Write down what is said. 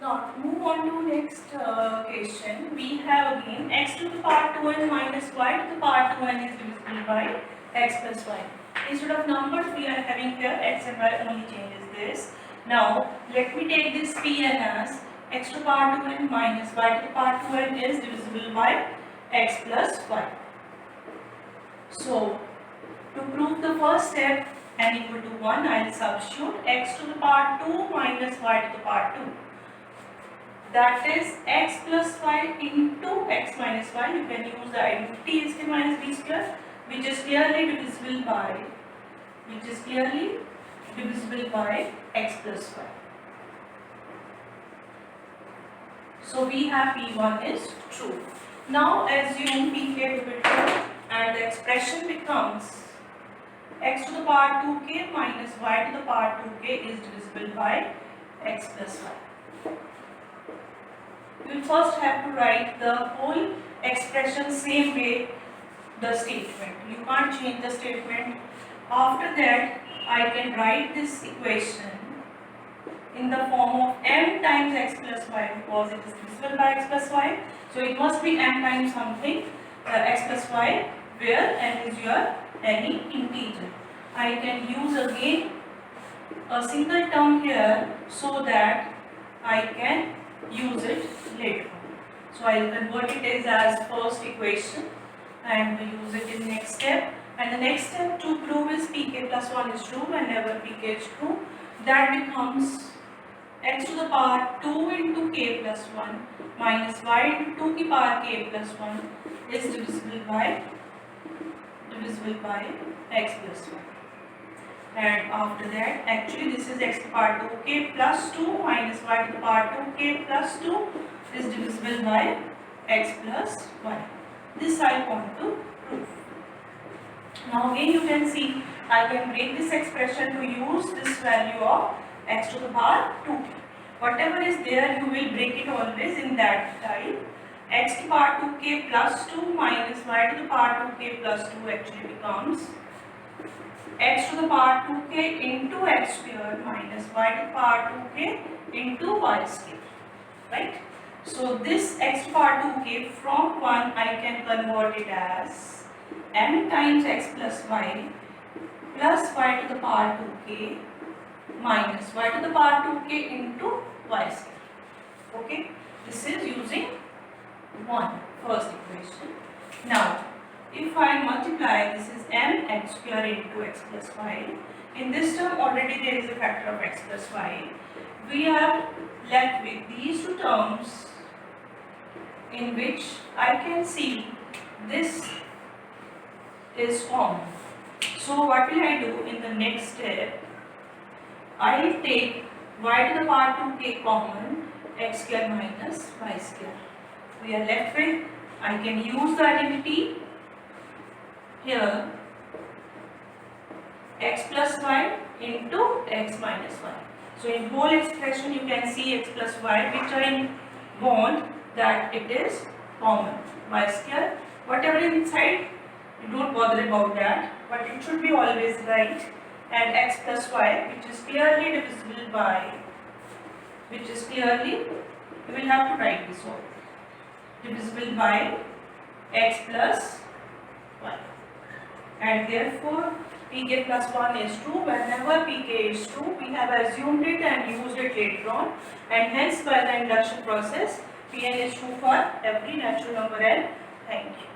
Now to move on to next question, we have again x to the power 2n minus y to the power 2n is divisible by x plus y. Instead of numbers we are having here x and y, only changes this. Now let me take this Pn as x to the power 2n minus y to the power 2n is divisible by x plus y. So to prove the first step n equal to 1, I will substitute x to the power 2 minus y to the power 2. That is x plus y into x minus y. You can use the identity a square minus b square, which is clearly divisible by x plus y. So we have P1 is true. Now assume Pk to be true and the expression becomes x to the power 2k minus y to the power 2k is divisible by x plus y. We will first have to write the whole expression same way the statement. You can't change the statement. After that, I can write this equation in the form of m times x plus y because it is divisible by x plus y. So it must be m times something x plus y where n is your any integer. I can use again a single term here so that I can use it later on. So I will convert it as first equation and use it in next step. And the next step to prove is pk plus 1 is true whenever pk is true. That becomes x to the power 2 into k plus 1 minus y into 2 ki power k plus 1 is divisible by x plus 1. And after that, actually this is x to the power 2k plus 2 minus y to the power 2k plus 2 is divisible by x plus y. This I want to prove. Now again you can see I can break this expression to use this value of x to the power 2k. Whatever is there you will break it always in that type. X to the power 2k plus 2 minus y to the power 2k plus 2 actually becomes x to the power 2k into x square minus y to the power 2k into y square, right? So this x to the power 2k from 1 I can convert it as m times x plus y to the power 2k minus y to the power 2k into y square. Okay, this is using first equation. Now if I multiply, this is m x square into x plus y. In this term already there is a factor of x plus y. We are left with these two terms in which I can see this is common. So what will I do in the next step? I will take y to the power 2k common, x square minus y square. We are left with, I can use the identity here x plus y into x minus y. So in whole expression you can see x plus y which I want that it is common. Y square, whatever is inside you don't bother about that, but it should be always right. And x plus y which is clearly divisible by, you will have to write this all, divisible by x plus y. And therefore pk plus 1 is true whenever pk is true. We have assumed it and used it later on, and hence by the induction process Pn is true for every natural number n. Thank you.